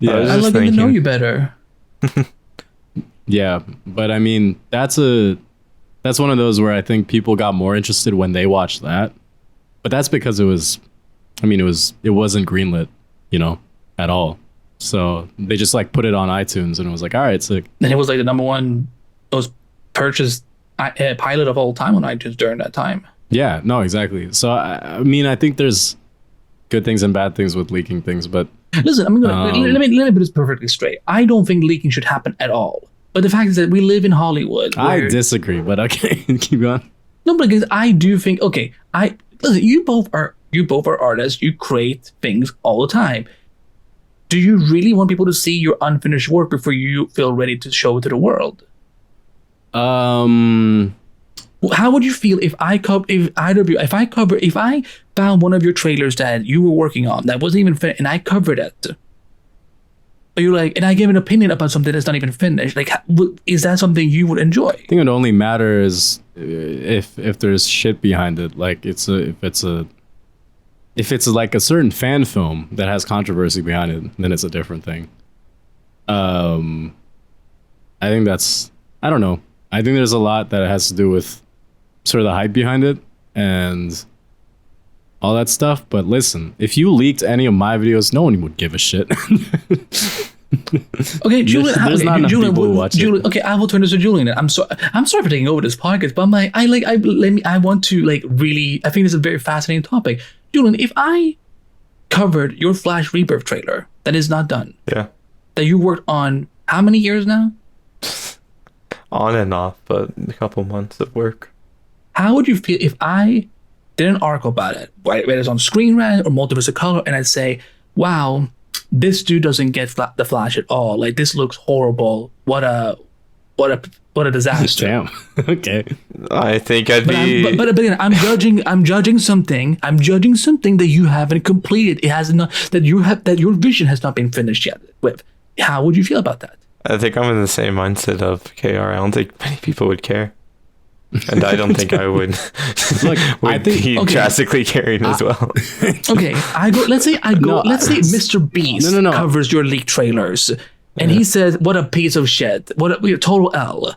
Yeah, I'd like to know you better. Yeah, but I mean, that's one of those where I think people got more interested when they watched that. But that's because it wasn't greenlit, at all. So they just like put it on iTunes and it was like, all right, sick. And it was like the number one most purchased pilot of all time on iTunes during that time. Yeah, no, exactly. So I mean, I think there's good things and bad things with leaking things, but listen, let me put this perfectly straight. I don't think leaking should happen at all. But the fact is that we live in Hollywood. I disagree, but okay, keep going. No, because I do think, okay, listen, you both are artists, you create things all the time. Do you really want people to see your unfinished work before you feel ready to show it to the world? How would you feel if I found one of your trailers that you were working on that wasn't even finished and I covered it? Are you like, and I give an opinion about something that's not even finished? Like, is that something you would enjoy? I think it only matters if there's shit behind it. Like if it's like a certain fan film that has controversy behind it, then it's a different thing. I think I don't know. I think there's a lot that has to do with sort of the hype behind it and all that stuff. But listen, if you leaked any of my videos, no one would give a shit. Okay, Julian. There's not enough people who watch it. Okay, I will turn this to Julian. I'm sorry for taking over this podcast, but I'm like, I want to like really. I think this is a very fascinating topic, Julian. If I covered your Flash Rebirth trailer that is not done, yeah, that you worked on how many years now? On and off, but a couple months of work. How would you feel if I did an article about it, whether it's on Screen Rant or Multiverse of Color, and I'd say, wow, this dude doesn't get the Flash at all. Like, this looks horrible. What a disaster. Damn. Okay. I think I'd be. But again, I'm judging something that you haven't completed. It has not that your vision has not been finished yet. With how would you feel about that? I think I'm in the same mindset of KR. I don't think many people would care. And I don't think I would. Look, would be drastically caring as well. Okay, let's say Mr. Beast covers your leak trailers, and he says, "What a piece of shit! What a total L!"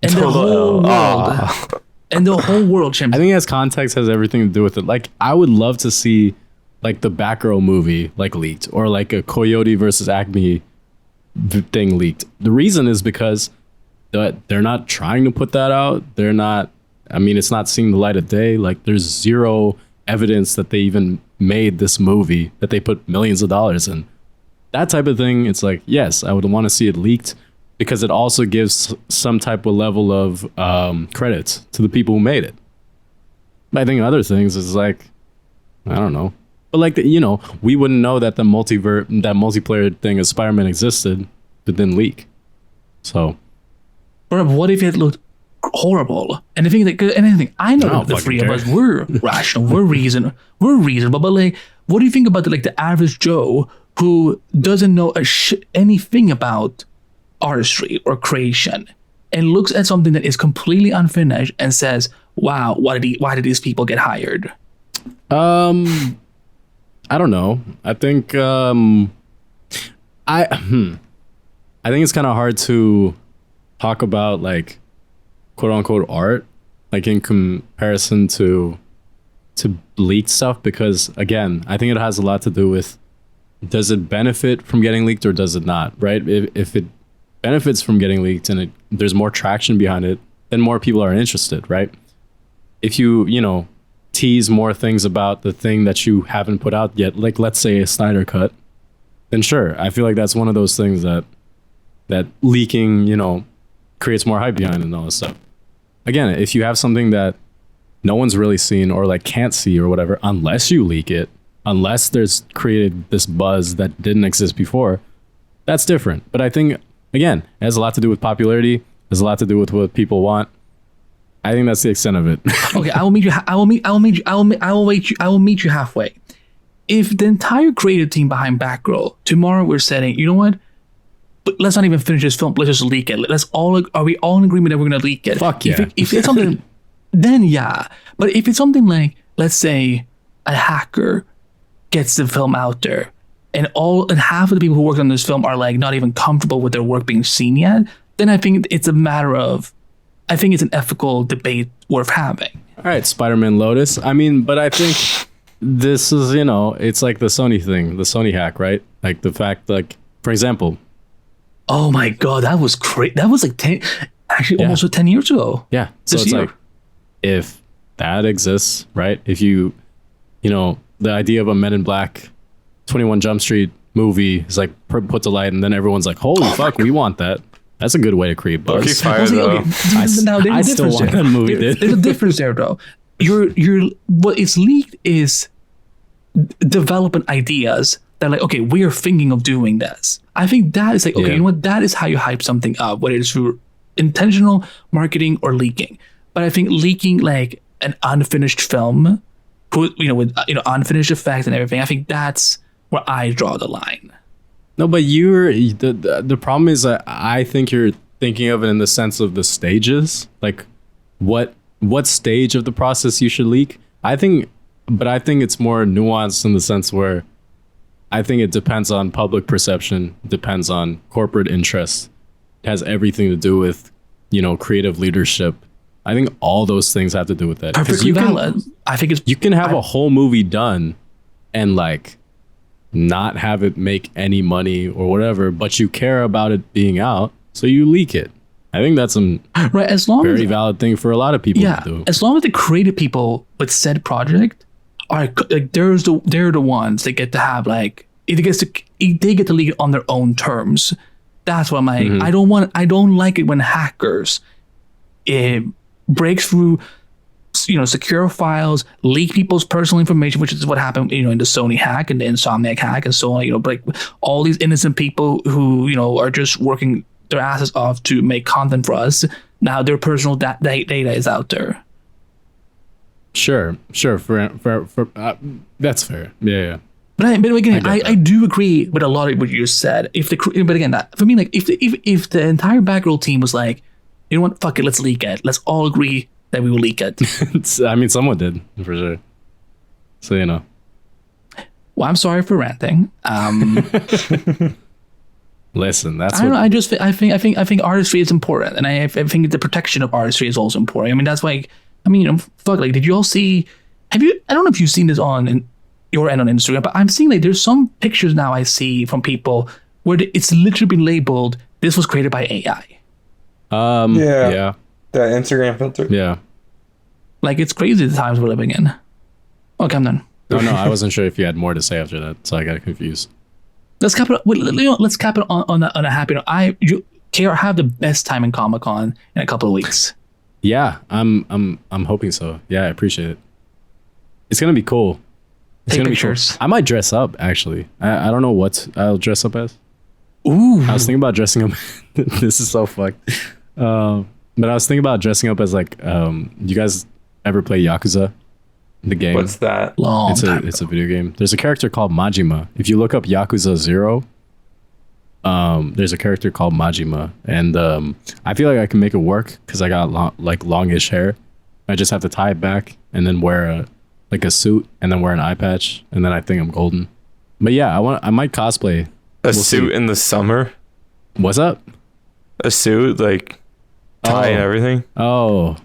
And the whole world, and the whole world, I think as context has everything to do with it. Like, I would love to see like the Batgirl movie like leaked, or like a Coyote versus Acme thing leaked. The reason is because they're not trying to put that out. They're not. I mean, it's not seeing the light of day. Like, there's zero evidence that they even made this movie, that they put millions of dollars in. That type of thing, it's like, yes, I would want to see it leaked, because it also gives some type of level of credit to the people who made it. But I think other things is like, I don't know. But like, we wouldn't know that that multiplayer thing of Spider-Man existed, but didn't leak. So. But what if it looked horrible? And the thing that anything, I know the three of us, we're rational, we're reasonable. But like, what do you think about the average Joe who doesn't know anything about artistry or creation, and looks at something that is completely unfinished and says, "Wow, why did these people get hired?" I don't know. I think I think it's kind of hard to talk about like quote unquote art like in comparison to leaked stuff, because again, I think it has a lot to do with, does it benefit from getting leaked or does it not, right? If it benefits from getting leaked and there's more traction behind it, then more people are interested, right? If you tease more things about the thing that you haven't put out yet, like let's say a Snyder cut, then sure, I feel like that's one of those things that leaking, creates more hype behind it and all this stuff. Again, if you have something that no one's really seen or like can't see or whatever, unless you leak it, unless there's created this buzz that didn't exist before, that's different. But I think, again, it has a lot to do with popularity. It has a lot to do with what people want. I think that's the extent of it. Okay, I will meet you halfway. If the entire creative team behind Batgirl tomorrow we're saying, you know what? Let's not even finish this film. Let's just leak it. Are we all in agreement that we're gonna leak it? Fuck yeah. If it's something, then yeah. But if it's something like, let's say, a hacker gets the film out there, and half of the people who worked on this film are like not even comfortable with their work being seen yet, then I think it's a matter of, I think it's an ethical debate worth having. All right, Spider-Man Lotus. I mean, but I think this is, it's like the Sony thing, the Sony hack, right? Like the fact, like, for example. Oh my God, that was crazy. That was like almost 10 years ago. Yeah. So it's like, if that exists, right? If the idea of a Men in Black 21 Jump Street movie is like put to light, and then everyone's like, holy fuck, we want that. That's a good way to create buzz. Okay, fire, though. I still want that movie. There's a difference there, though. What is leaked is development ideas that like, okay, we are thinking of doing this. I think that is like, okay, you know what? That is how you hype something up, whether it's through intentional marketing or leaking. But I think leaking like an unfinished film, with unfinished effects and everything, I think that's where I draw the line. No, but the problem is that I think you're thinking of it in the sense of the stages, like what stage of the process you should leak. I think it's more nuanced in the sense where I think it depends on public perception, depends on corporate interest. It has everything to do with, creative leadership. I think all those things have to do with that. Perfectly valid. I think you can have a whole movie done and like not have it make any money or whatever, but you care about it being out, so you leak it. I think that's a very valid thing for a lot of people to do. As long as the creative people with said project are like, they're the ones that get to have like they get to leak it on their own terms. That's what I don't like it when hackers break through secure files, leak people's personal information, which is what happened, in the Sony hack and the Insomniac hack and so on. But like all these innocent people who are just working their asses off to make content for us. Now their personal data is out there. Sure. For that's fair. Yeah. But again, I do agree with a lot of what you said. But again, for me, like if the entire Batgirl team was like, you know what, fuck it, let's leak it. Let's all agree that we will leak it. I mean, someone did for sure. So Well, I'm sorry for ranting. Listen, that's I don't know. I think artistry is important, and I think the protection of artistry is also important. I mean, that's why. I mean, fuck. Like, did you all see? I don't know if you've seen this on your end on Instagram, but I'm seeing like there's some pictures now I see from people where it's literally been labeled this was created by AI. Yeah. That Instagram filter. Yeah. Like, it's crazy the times we're living in. Okay, I'm done. No, I wasn't sure if you had more to say after that, so I got confused. Let's cap it. Let's cap it on a happy note. KR, have the best time in Comic-Con in a couple of weeks. Yeah, I'm hoping so. Yeah, I appreciate it. It's gonna be cool. Take pictures. Cool. I might dress up actually. I don't know what I'll dress up as. Ooh. I was thinking about dressing up. This is so fucked. But I was thinking about dressing up as like, you guys ever play Yakuza? The game. What's that? It's a video game. There's a character called Majima. If you look up Yakuza 0, there's a character called Majima, and I feel like I can make it work because I got longish hair. I just have to tie it back and then wear a suit and then wear an eye patch, and then I think I'm golden. But yeah, I might cosplay. We'll suit in the summer. What's up? A suit, like tie and everything. Oh.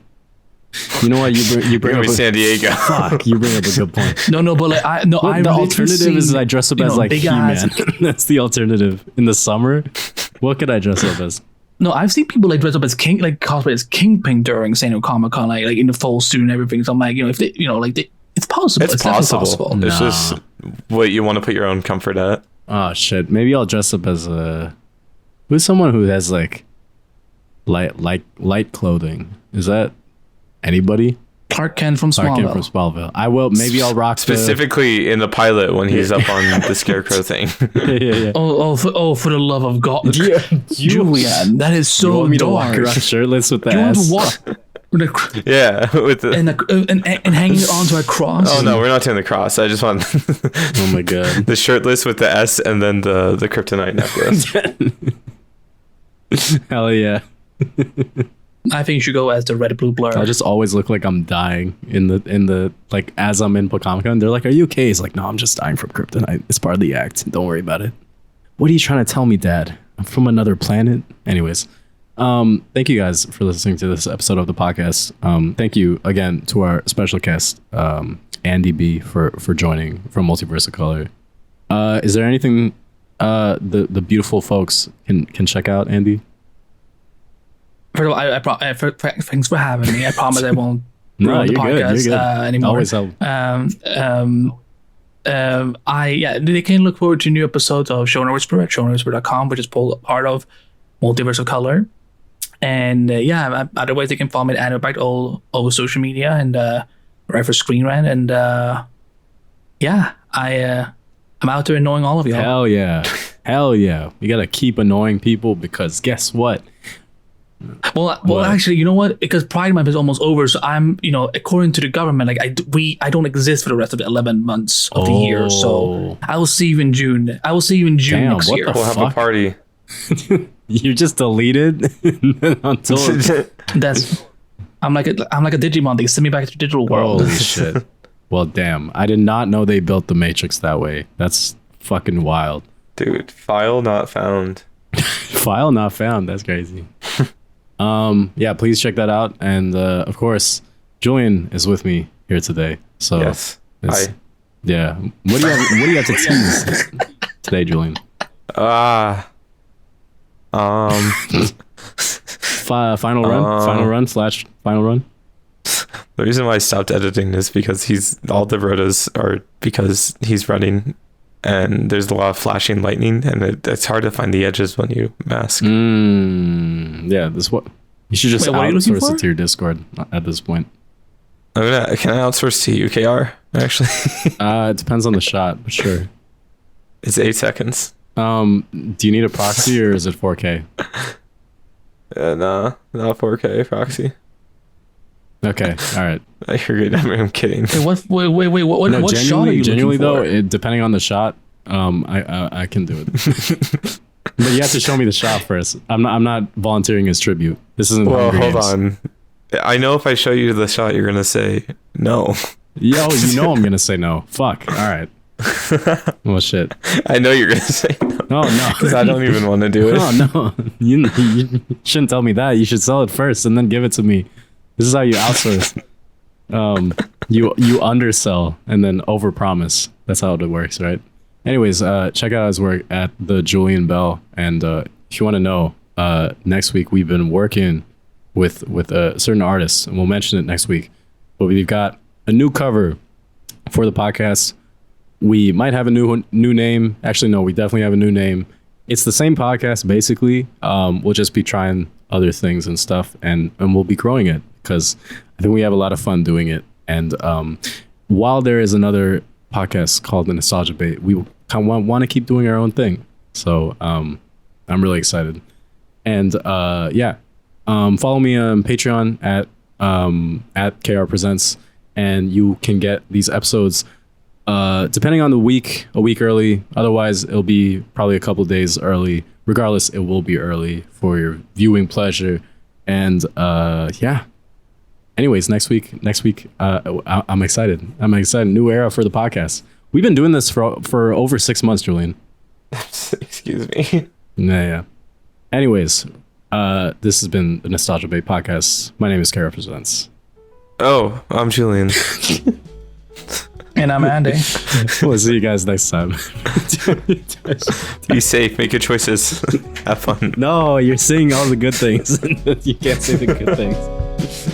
You know what? You bring up San Diego. Fuck, you bring up a good point. No, but like the alternative is I dress up as like He-Man. That's the alternative. In the summer, what could I dress up as? No, I've seen people like dress up as cosplay as Kingpin during San Diego Comic-Con, like in the full suit and everything. So I'm like, if they, it's possible. It's possible. It's just what you want to put your own comfort at. Oh shit! Maybe I'll dress up as who's someone who has like light clothing. Is that anybody? Clark Kent from Smallville. I will. Maybe I'll rock specifically in the pilot when he's up on the scarecrow thing. Yeah. For the love of God, yeah, Julian, that is so. You want me to dark. walk around shirtless with the You ass? want to walk? Yeah, with the and hanging it onto a cross. Oh no, we're not doing the cross. I just want oh my god, the shirtless with the S and then the kryptonite necklace. Hell yeah. I think you should go as the red blue blur. I just always look like I'm dying in the like as I'm in Comic-Con. They're like, "Are you okay?" It's like, "No, I'm just dying from kryptonite. It's part of the act. Don't worry about it." What are you trying to tell me, Dad? I'm from another planet. Anyways, thank you guys for listening to this episode of the podcast. Thank you again to our special guest, Andy B, for joining from Multiverse of Color. Is there anything the beautiful folks can check out, Andy? First of all, thanks for having me. I promise I won't ruin the podcast anymore. Always help. They can look forward to new episodes of Showrunner Whisper at showrunnerwhisper.com, which is part of Multiverse of Color. And otherwise they can follow me at Behbakht all over social media and write for Screen Rant. And I'm out there annoying all of y'all. Hell yeah. You gotta keep annoying people because guess what? Well, actually, you know what? Because Pride Month is almost over, so I'm, according to the government, like I don't exist for the rest of the 11 months of the year. So I will see you in June. Damn, next year. We'll have a party. You're just deleted until I'm like a Digimon. They send me back to the digital world. Holy shit. Well, damn. I did not know they built the Matrix that way. That's fucking wild. Dude, file not found. File not found. That's crazy. Please check that out. And of course, Julian is with me here today. So yes. Hi. Yeah. What do you have to tease today, Julian? Uh, Final run. The reason why I stopped editing is because all the rotas are because he's running and there's a lot of flashing lightning and it's hard to find the edges when you mask. Yeah, this what you should just outsource it to your Discord at this point. Can I outsource to you, KR? Actually, It depends on the shot, but sure. it's 8 seconds. Do you need a proxy or is it 4K? Nah, not 4K proxy. Okay, all right. You're good. I'm kidding. Wait, what No, what shot are you genuinely looking though, for? depending on the shot, I can do it. But you have to show me the shot first. I'm not volunteering as tribute. This isn't. Well, Hunger hold Games. on. I know if I show you the shot, you're gonna say no. Yo, you know I'm gonna say no. Fuck. All right. Well, shit. I know you're gonna say no. Oh no. Because I don't even want to do it. Oh no. You shouldn't tell me that. You should sell it first and then give it to me. This is how you outsource. You undersell and then overpromise. That's how it works, right? Anyways, check out his work at the Julian Bell. And if you want to know, next week we've been working with a certain artist, and we'll mention it next week. But we've got a new cover for the podcast. We might have a new name. Actually, no, we definitely have a new name. It's the same podcast, basically. We'll just be trying other things and stuff, and we'll be growing it because I think we have a lot of fun doing it. And while there is another podcast called The Nostalgia Debate, we kind of want to keep doing our own thing. So I'm really excited. And follow me on Patreon at KR Presents, and you can get these episodes depending on the week, a week early. Otherwise, it'll be probably a couple of days early. Regardless, it will be early for your viewing pleasure. And anyways, next week, I'm excited. New era for the podcast. We've been doing this for over 6 months, Julian. Excuse me. Yeah. Anyways, this has been the Nostalgia Debate podcast. My name is Kara Presents. Oh, I'm Julian. And I'm Andy. We'll see you guys next time. Be safe. Make good choices. Have fun. No, you're saying all the good things. You can't say the good things.